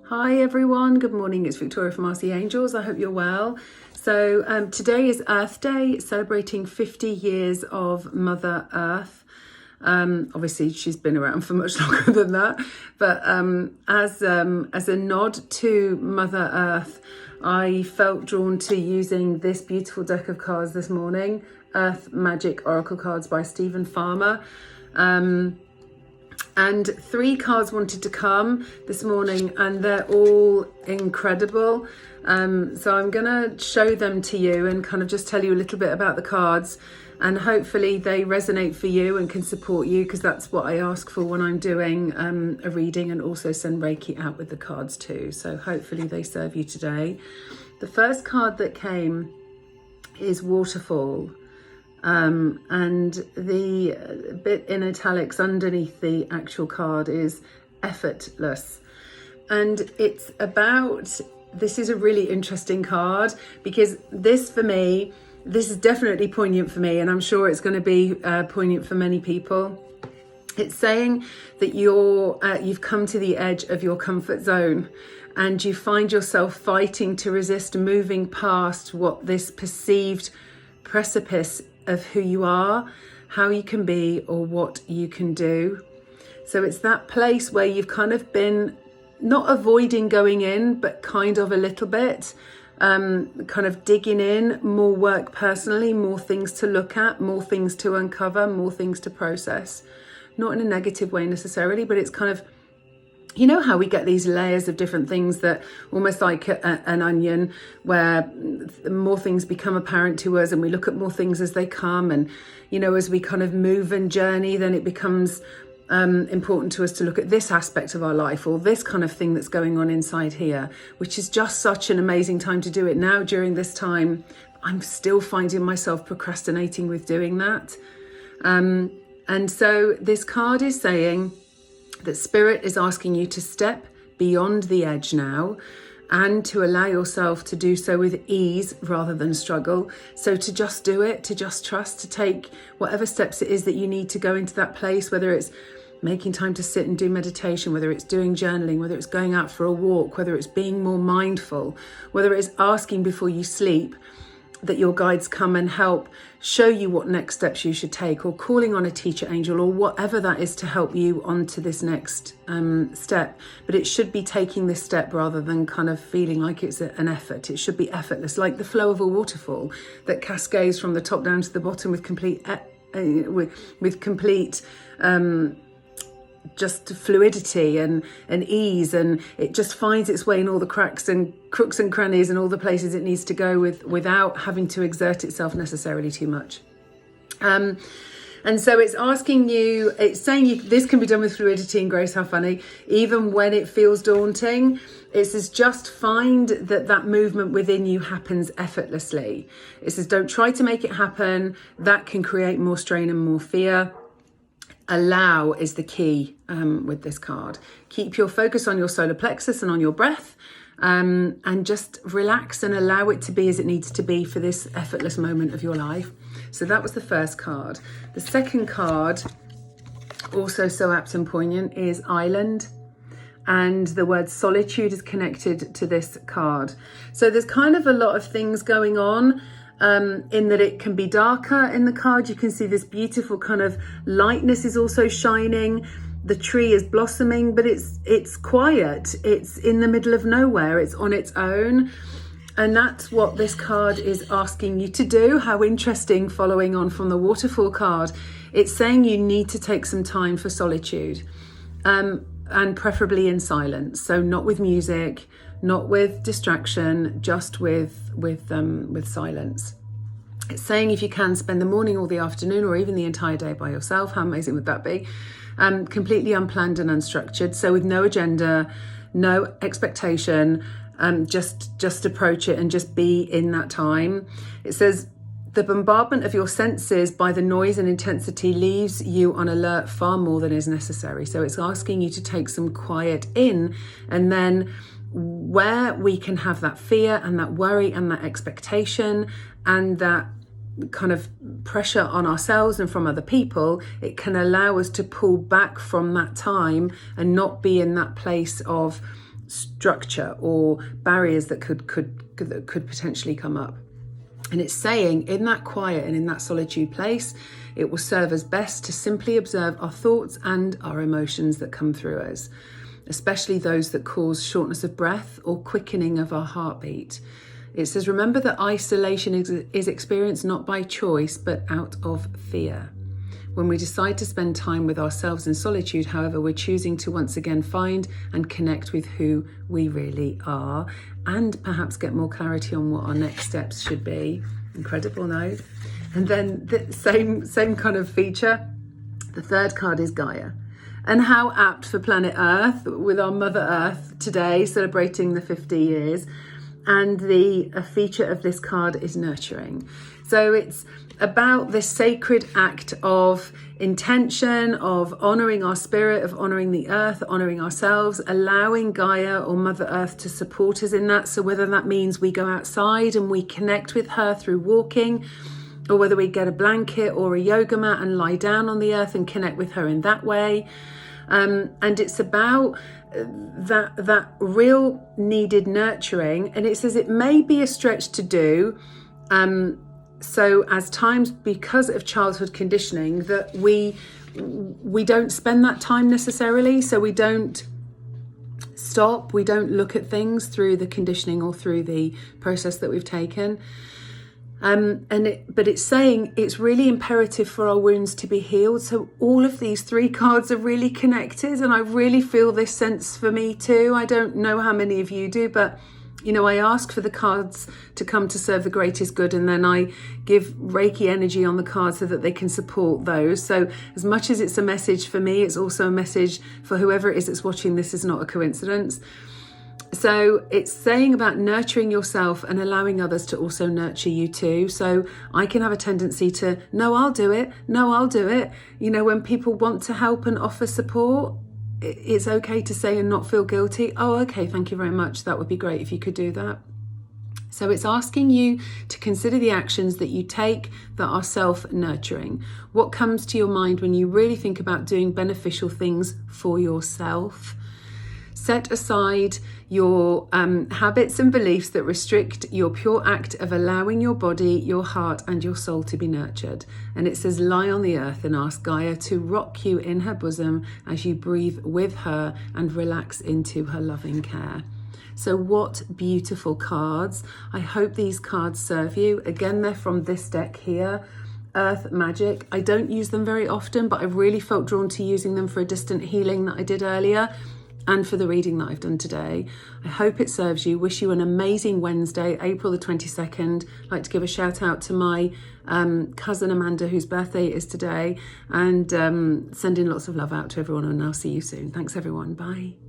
Hi everyone, good morning. It's Victoria from RC Angels. I hope you're well. So today is Earth Day, celebrating 50 years of Mother Earth. Obviously she's been around for much longer than that, but as a nod to Mother Earth, I felt drawn to using this beautiful deck of cards this morning, Earth Magic Oracle cards by Stephen Farmer. And 3 cards wanted to come this morning and they're all incredible. So I'm gonna show them to you and kind of just tell you a little bit about the cards, and hopefully they resonate for you and can support you, because that's what I ask for when I'm doing a reading, and also send Reiki out with the cards too. So hopefully they serve you today. The first card that came is Waterfall. And the bit in italics underneath the actual card is effortless. And it's about, this is a really interesting card, because this for me, this is definitely poignant for me, and I'm sure it's going to be poignant for many people. It's saying that you've come to the edge of your comfort zone, and you find yourself fighting to resist moving past what this perceived precipice of who you are, how you can be, or what you can do. So it's that place where you've kind of been not avoiding going in, but kind of a little bit, kind of digging in, more work personally, more things to look at, more things to uncover, more things to process. Not in a negative way necessarily, but it's kind of, you know how we get these layers of different things, that almost like an onion, where more things become apparent to us and we look at more things as they come. And, you know, as we kind of move and journey, then it becomes important to us to look at this aspect of our life, or this kind of thing that's going on inside here, which is just such an amazing time to do it. Now, during this time, I'm still finding myself procrastinating with doing that. And so this card is saying that Spirit is asking you to step beyond the edge now, and to allow yourself to do so with ease rather than struggle. So to just do it, to just trust, to take whatever steps it is that you need to go into that place, whether it's making time to sit and do meditation, whether it's doing journaling, whether it's going out for a walk, whether it's being more mindful, whether it's asking before you sleep that your guides come and help show you what next steps you should take, or calling on a teacher angel, or whatever that is to help you onto this next step. But it should be taking this step rather than kind of feeling like it's an effort. It should be effortless, like the flow of a waterfall that cascades from the top down to the bottom with complete just fluidity and ease, and it just finds its way in all the cracks and crooks and crannies and all the places it needs to go without having to exert itself necessarily too much. And so it's asking you, it's saying this can be done with fluidity and grace. How funny. Even when it feels daunting, it says just find that movement within you happens effortlessly. It says don't try to make it happen. That can create more strain and more fear. Allow is the key with this card. Keep your focus on your solar plexus and on your breath, and just relax and allow it to be as it needs to be for this effortless moment of your life. So that was the first card. The second card, also so apt and poignant, is Island. And the word solitude is connected to this card. So there's kind of a lot of things going on. In that it can be darker in the card. You can see this beautiful kind of lightness is also shining. The tree is blossoming, but it's quiet. It's in the middle of nowhere. It's on its own. And that's what this card is asking you to do. How interesting, following on from the Waterfall card. It's saying you need to take some time for solitude, and preferably in silence. So not with music, not with distraction, just with silence. It's saying if you can, spend the morning or the afternoon or even the entire day by yourself. How amazing would that be? Completely unplanned and unstructured. So with no agenda, no expectation, just approach it and just be in that time. It says the bombardment of your senses by the noise and intensity leaves you on alert far more than is necessary. So it's asking you to take some quiet in, and then where we can have that fear and that worry and that expectation and that kind of pressure on ourselves and from other people, it can allow us to pull back from that time and not be in that place of structure or barriers that could potentially come up. And it's saying in that quiet and in that solitude place, it will serve us best to simply observe our thoughts and our emotions that come through us, especially those that cause shortness of breath or quickening of our heartbeat. It says, remember that isolation is experienced not by choice, but out of fear. When we decide to spend time with ourselves in solitude, however, we're choosing to once again find and connect with who we really are, and perhaps get more clarity on what our next steps should be. Incredible, no? And then the same kind of feature, the third card is Gaia. And how apt for planet Earth, with our Mother Earth today celebrating the 50 years. And a feature of this card is nurturing. So it's about this sacred act of intention, of honouring our spirit, of honouring the earth, honouring ourselves, allowing Gaia or Mother Earth to support us in that. So whether that means we go outside and we connect with her through walking, or whether we get a blanket or a yoga mat and lie down on the earth and connect with her in that way. And it's about that real needed nurturing. And it says it may be a stretch to do. So as times, because of childhood conditioning, that we don't spend that time necessarily. So we don't stop. We don't look at things through the conditioning or through the process that we've taken. But it's saying it's really imperative for our wounds to be healed. So all of these three cards are really connected, and I really feel this sense for me too. I don't know how many of you do, but I ask for the cards to come to serve the greatest good, and then I give Reiki energy on the cards so that they can support those. So as much as it's a message for me, it's also a message for whoever it is that's watching. This is not a coincidence. So it's saying about nurturing yourself and allowing others to also nurture you too. So I can have a tendency to, no, I'll do it. No, I'll do it. When people want to help and offer support, it's okay to say and not feel guilty. Oh, okay, thank you very much. That would be great if you could do that. So it's asking you to consider the actions that you take that are self-nurturing. What comes to your mind when you really think about doing beneficial things for yourself? Set aside your habits and beliefs that restrict your pure act of allowing your body, your heart and your soul to be nurtured. And it says, lie on the earth and ask Gaia to rock you in her bosom as you breathe with her and relax into her loving care. So what beautiful cards. I hope these cards serve you. Again, they're from this deck here, Earth Magic. I don't use them very often, but I really felt drawn to using them for a distant healing that I did earlier, and for the reading that I've done today. I hope it serves you. Wish you an amazing Wednesday, April the 22nd. I'd like to give a shout out to my cousin Amanda, whose birthday is today, and sending lots of love out to everyone, and I'll see you soon. Thanks everyone. Bye.